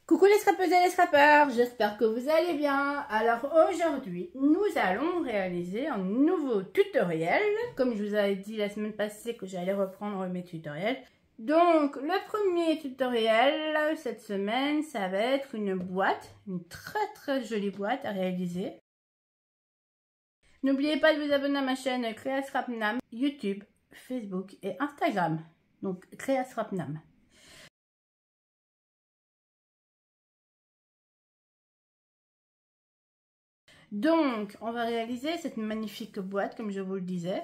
Coucou les scrapeuses et les scrappeurs, j'espère que vous allez bien. Alors aujourd'hui, nous allons réaliser un nouveau tutoriel. Comme je vous avais dit la semaine passée que j'allais reprendre mes tutoriels. Donc le premier tutoriel cette semaine, ça va être une boîte, une très jolie boîte à réaliser. N'oubliez pas de vous abonner à ma chaîne Créa Scrapnam, YouTube, Facebook et Instagram. Donc Créa Scrapnam. Donc, on va réaliser cette magnifique boîte, comme je vous le disais.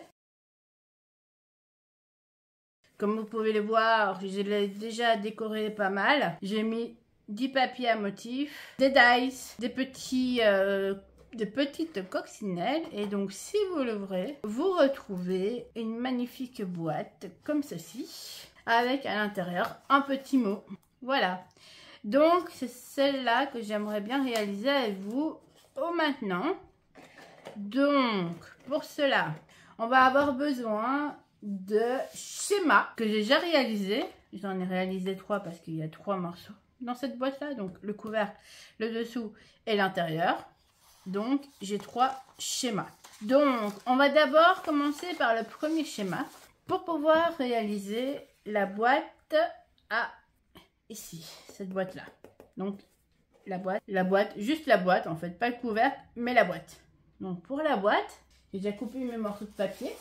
Comme vous pouvez le voir, je l'ai déjà décoré pas mal. J'ai mis 10 papiers à motifs, des dice, des petites coccinelles. Et donc, si vous l'ouvrez, vous retrouvez une magnifique boîte comme ceci, avec à l'intérieur un petit mot. Voilà. Donc, c'est celle-là que j'aimerais bien réaliser avec vous maintenant. Donc, pour cela, on va avoir besoin de schémas que j'ai déjà réalisé. J'en ai réalisé 3 parce qu'il y a 3 morceaux dans cette boîte-là. Donc, le couvercle, le dessous et l'intérieur. Donc, j'ai 3 schémas. Donc, on va d'abord commencer par le premier schéma pour pouvoir réaliser la boîte à ici, cette boîte-là. Donc, la boîte, juste la boîte en fait, pas le couvercle, mais la boîte. Donc pour la boîte, j'ai déjà coupé mes morceaux de papier.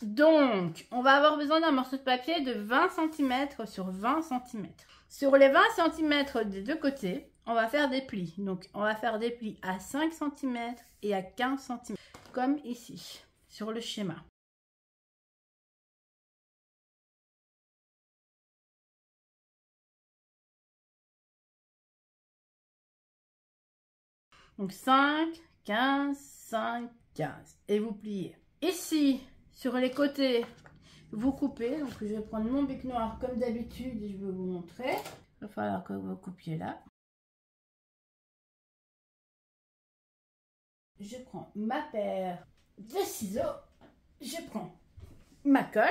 Donc, on va avoir besoin d'un morceau de papier de 20 cm sur 20 cm. Sur les 20 cm des deux côtés, on va faire des plis. Donc, on va faire des plis à 5 cm et à 15 cm, comme ici, sur le schéma. Donc 5, 15, 5, 15. Et vous pliez. Ici, sur les côtés, vous coupez. Donc je vais prendre mon bic noir comme d'habitude et je vais vous montrer. Il va falloir que vous coupiez là. Je prends ma paire de ciseaux. Je prends ma colle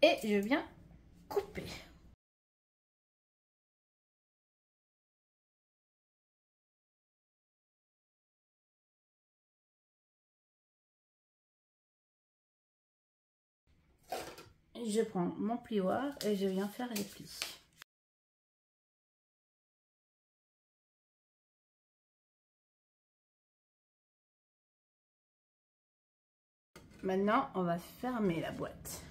et je viens couper. Je prends mon plioir et je viens faire les plis. Maintenant, on va fermer la boîte.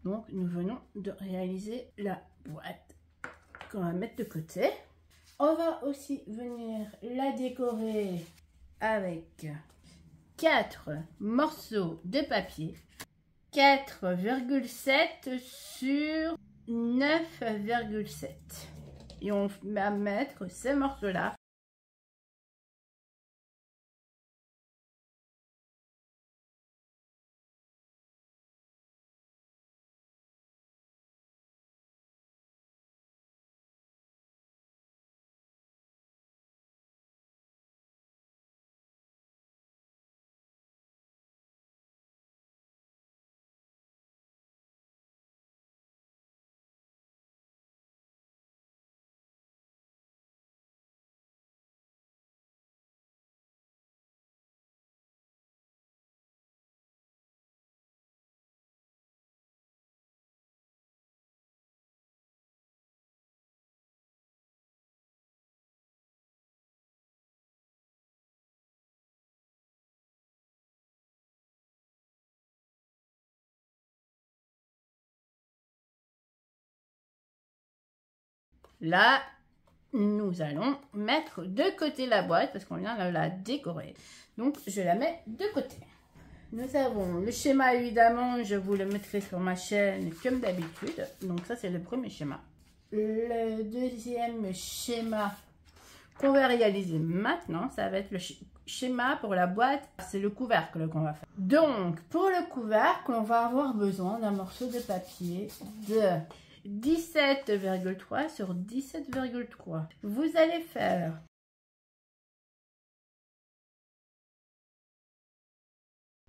Donc, nous venons de réaliser la boîte qu'on va mettre de côté. On va aussi venir la décorer avec 4 morceaux de papier. 4,7 sur 9,7. Et on va mettre ces morceaux-là Là, nous allons mettre de côté la boîte parce qu'on vient de la décorer. Donc, je la mets de côté. Nous avons le schéma, évidemment, je vous le mettrai sur ma chaîne comme d'habitude. Donc, ça, c'est le premier schéma. Le deuxième schéma qu'on va réaliser maintenant, ça va être le schéma pour la boîte. C'est le couvercle qu'on va faire. Donc, pour le couvercle, on va avoir besoin d'un morceau de papier de 17,3 sur 17,3. Vous allez faire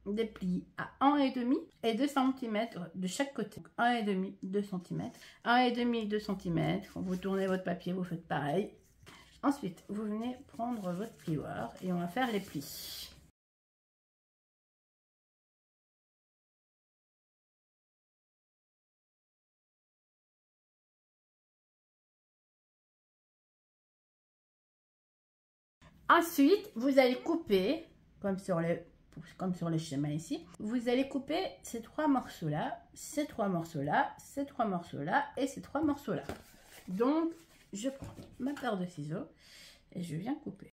des plis à 1,5 et 2 cm de chaque côté. 1,5, 2 cm. 1,5, 2 cm. Vous tournez votre papier, vous faites pareil. Ensuite, vous venez prendre votre plioir et on va faire les plis. Ensuite, vous allez couper, comme sur le schéma ici, vous allez couper ces 3 morceaux-là, ces 3 morceaux-là, ces 3 morceaux-là et ces 3 morceaux-là. Donc, je prends ma paire de ciseaux et je viens couper.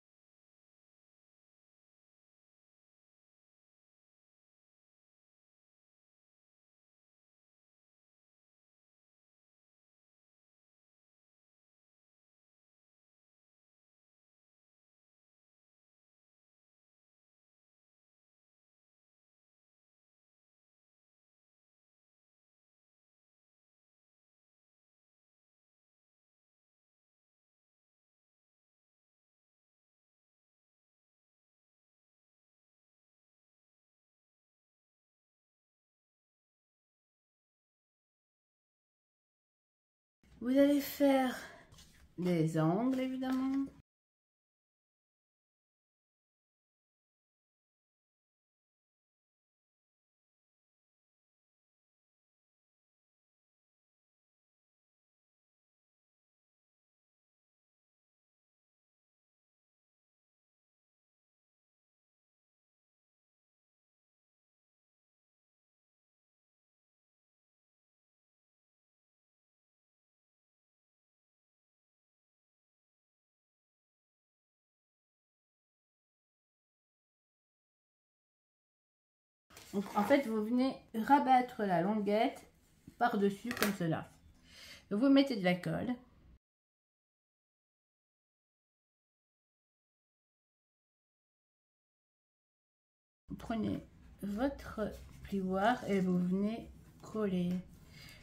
Vous allez faire des angles, évidemment. Donc, en fait, vous venez rabattre la languette par-dessus comme cela. Vous mettez de la colle. Vous prenez votre plioir et vous venez coller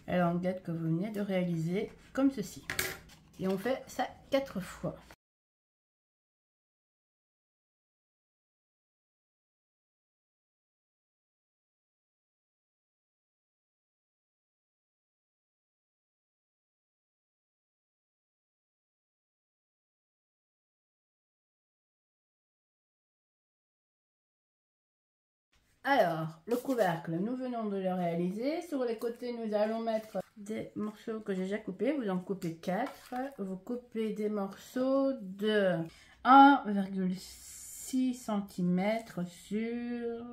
la languette que vous venez de réaliser comme ceci. Et on fait ça 4 fois. Alors, le couvercle, nous venons de le réaliser. Sur les côtés, nous allons mettre des morceaux que j'ai déjà coupés. Vous en coupez 4. Vous coupez des morceaux de 1,6 cm sur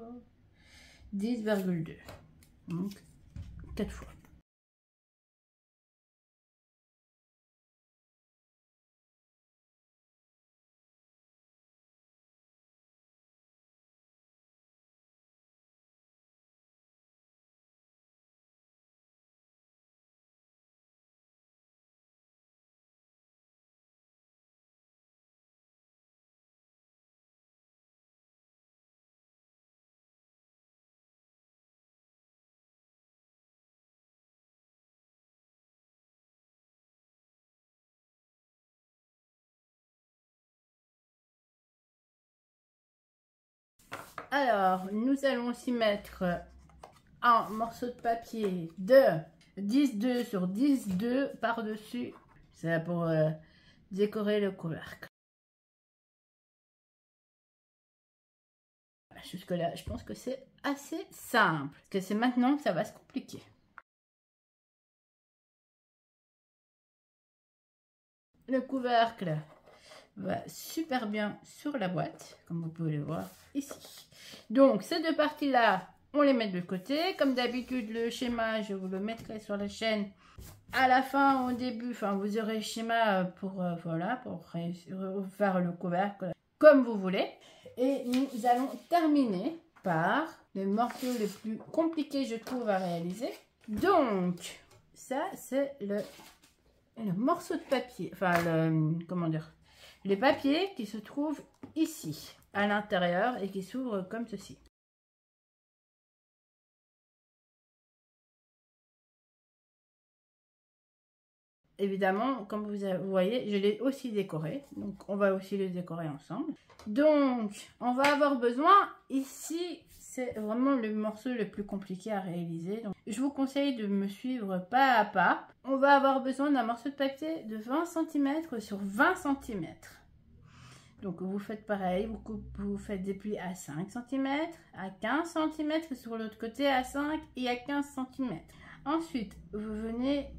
10,2. Donc, 4 fois. Alors, nous allons aussi mettre un morceau de papier de 10,2 sur 10,2 par-dessus. C'est pour décorer le couvercle. Jusque-là, je pense que c'est assez simple. Parce que c'est maintenant que ça va se compliquer. Le couvercle va super bien sur la boîte, comme vous pouvez le voir ici. Donc, ces deux parties-là, on les met de côté. Comme d'habitude, le schéma, je vous le mettrai sur la chaîne À la fin, au début, enfin, vous aurez le schéma pour, voilà, pour faire le couvercle comme vous voulez. Et nous allons terminer par le morceau le plus compliqué, je trouve, à réaliser. Donc, ça, c'est le morceau de papier, enfin, comment dire, les papiers qui se trouvent ici, à l'intérieur, et qui s'ouvrent comme ceci. Évidemment, comme vous voyez, je l'ai aussi décoré. Donc, on va aussi les décorer ensemble. Donc, on va avoir besoin, ici, c'est vraiment le morceau le plus compliqué à réaliser. Donc, je vous conseille de me suivre pas à pas. On va avoir besoin d'un morceau de papier de 20 cm sur 20 cm. Donc, vous faites pareil, vous faites des plis à 5 cm, à 15 cm sur l'autre côté, à 5 et à 15 cm. Ensuite, vous venez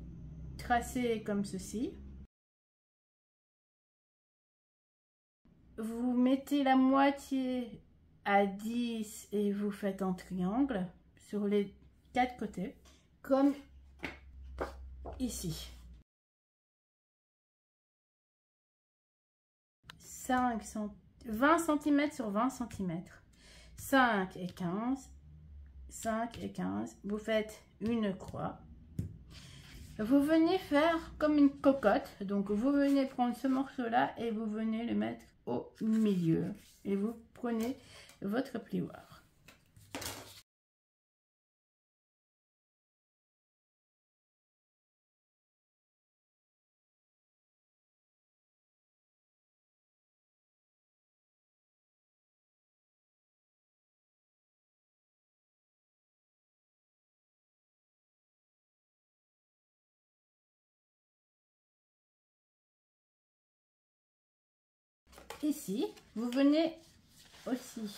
tracer comme ceci. Vous mettez la moitié à 10 et vous faites un triangle sur les 4 côtés, comme ici. 20 cm sur 20 cm. 5 et 15. 5 et 15. Vous faites une croix. Vous venez faire comme une cocotte. Donc, vous venez prendre ce morceau-là et vous venez le mettre au milieu. Et vous prenez votre plioir. Ici, vous venez aussi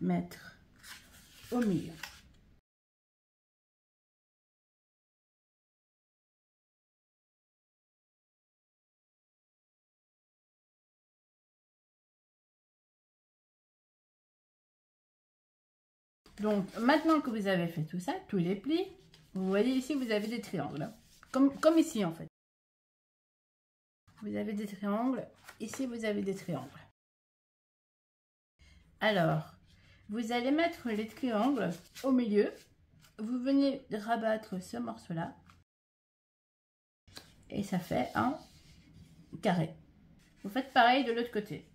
mettre au milieu. Donc, maintenant que vous avez fait tout ça, tous les plis, vous voyez ici, vous avez des triangles. Comme ici, en fait. Vous avez des triangles. Ici, vous avez des triangles. Alors, vous allez mettre les triangles au milieu. Vous venez rabattre ce morceau-là. Et ça fait un carré. Vous faites pareil de l'autre côté.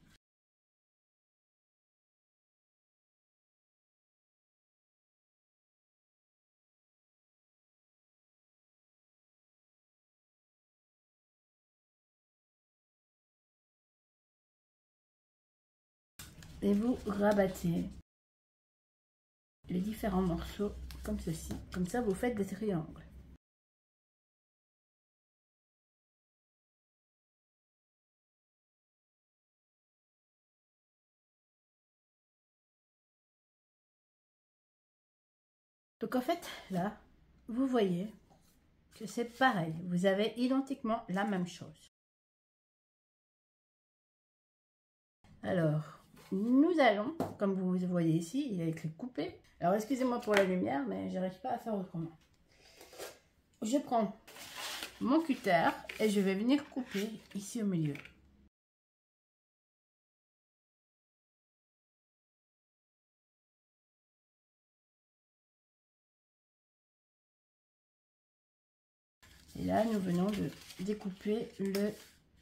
Et vous rabattez les différents morceaux comme ceci. Comme ça, vous faites des triangles. Donc en fait, là, vous voyez que c'est pareil. Vous avez identiquement la même chose. Alors, nous allons, comme vous voyez ici, il y a écrit couper. Alors, excusez-moi pour la lumière, mais j'arrive pas à faire autrement. Je prends mon cutter et je vais venir couper ici au milieu. Et là, nous venons de découper le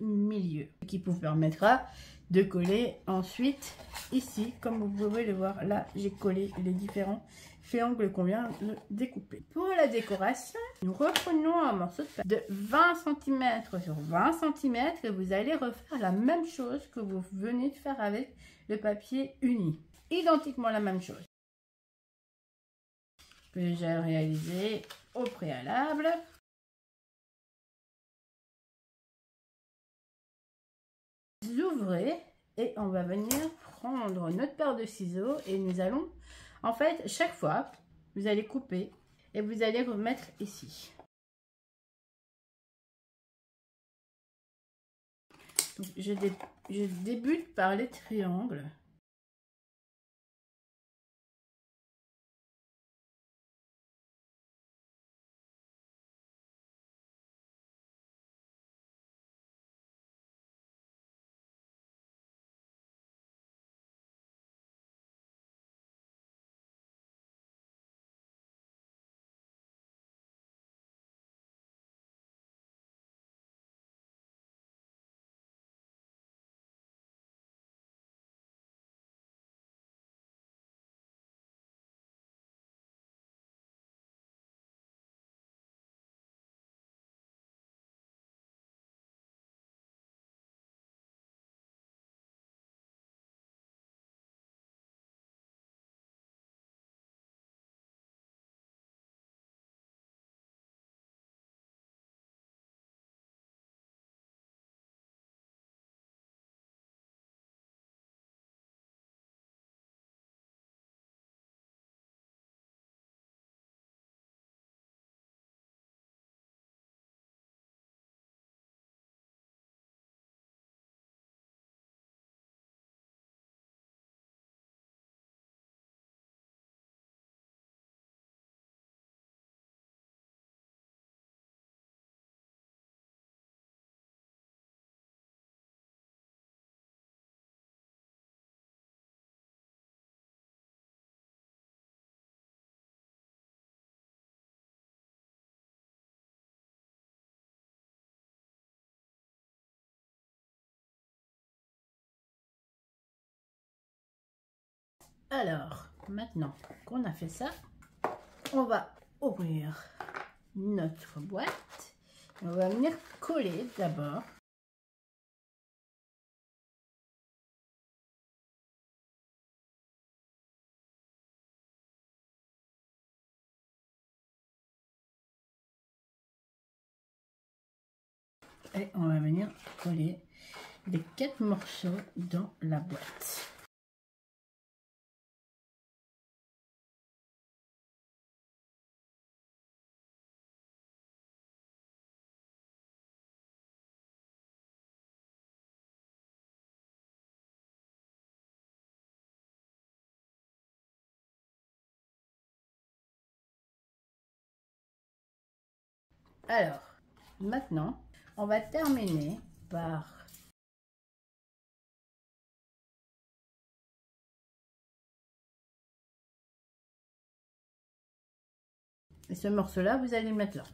milieu, qui vous permettra de coller ensuite ici. Comme vous pouvez le voir, là, j'ai collé les différents triangles qu'on vient de découper. Pour la décoration, nous reprenons un morceau de 20 cm sur 20 cm et vous allez refaire la même chose que vous venez de faire avec le papier uni. Identiquement la même chose que j'ai réalisé au préalable. Ouvrez et on va venir prendre notre paire de ciseaux et nous allons, en fait, chaque fois, vous allez couper et vous allez remettre ici. Donc, je débute par les triangles. Alors, maintenant qu'on a fait ça, on va ouvrir notre boîte. On va venir coller d'abord. Et on va venir coller les 4 morceaux dans la boîte. Alors, maintenant, on va terminer par et ce morceau-là, vous allez le mettre là.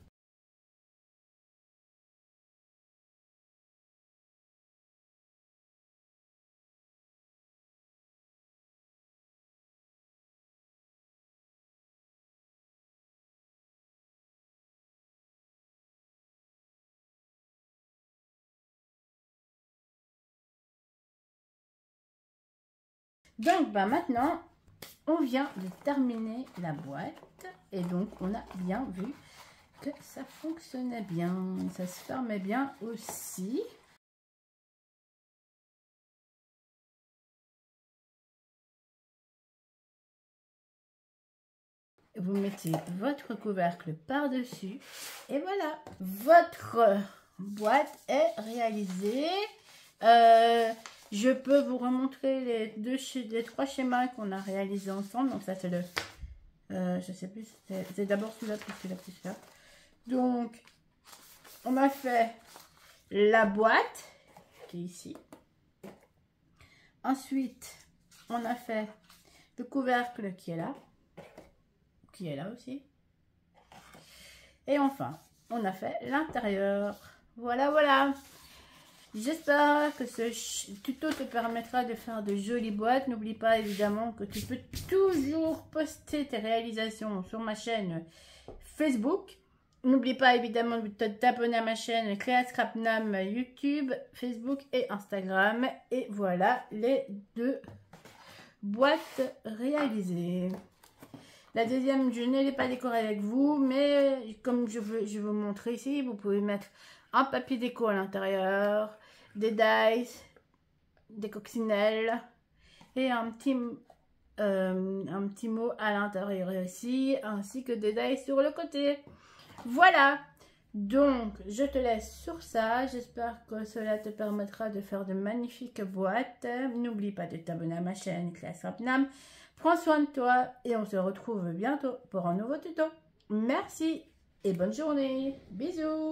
Donc, maintenant, on vient de terminer la boîte et donc on a bien vu que ça fonctionnait bien, ça se fermait bien aussi. Vous mettez votre couvercle par-dessus et voilà, votre boîte est réalisée. Je peux vous remontrer les 3 schémas qu'on a réalisés ensemble. Donc ça c'est le, je sais plus, c'est d'abord celui-là, puis celui-là, puis celui-là. Donc on a fait la boîte qui est ici. Ensuite on a fait le couvercle qui est là aussi. Et enfin on a fait l'intérieur. Voilà, voilà. J'espère que ce tuto te permettra de faire de jolies boîtes. N'oublie pas évidemment que tu peux toujours poster tes réalisations sur ma chaîne Facebook. N'oublie pas évidemment de t'abonner à ma chaîne Cléa Scrapnam YouTube, Facebook et Instagram. Et voilà les 2 boîtes réalisées. La deuxième, je ne l'ai pas décorée avec vous, mais comme je vais vous montrer ici, vous pouvez mettre un papier déco à l'intérieur, des dice, des coccinelles et un petit mot à l'intérieur aussi, ainsi que des dice sur le côté. Voilà, donc je te laisse sur ça. J'espère que cela te permettra de faire de magnifiques boîtes. N'oublie pas de t'abonner à ma chaîne Cléa Scrapnam. Prends soin de toi et on se retrouve bientôt pour un nouveau tuto. Merci et bonne journée. Bisous.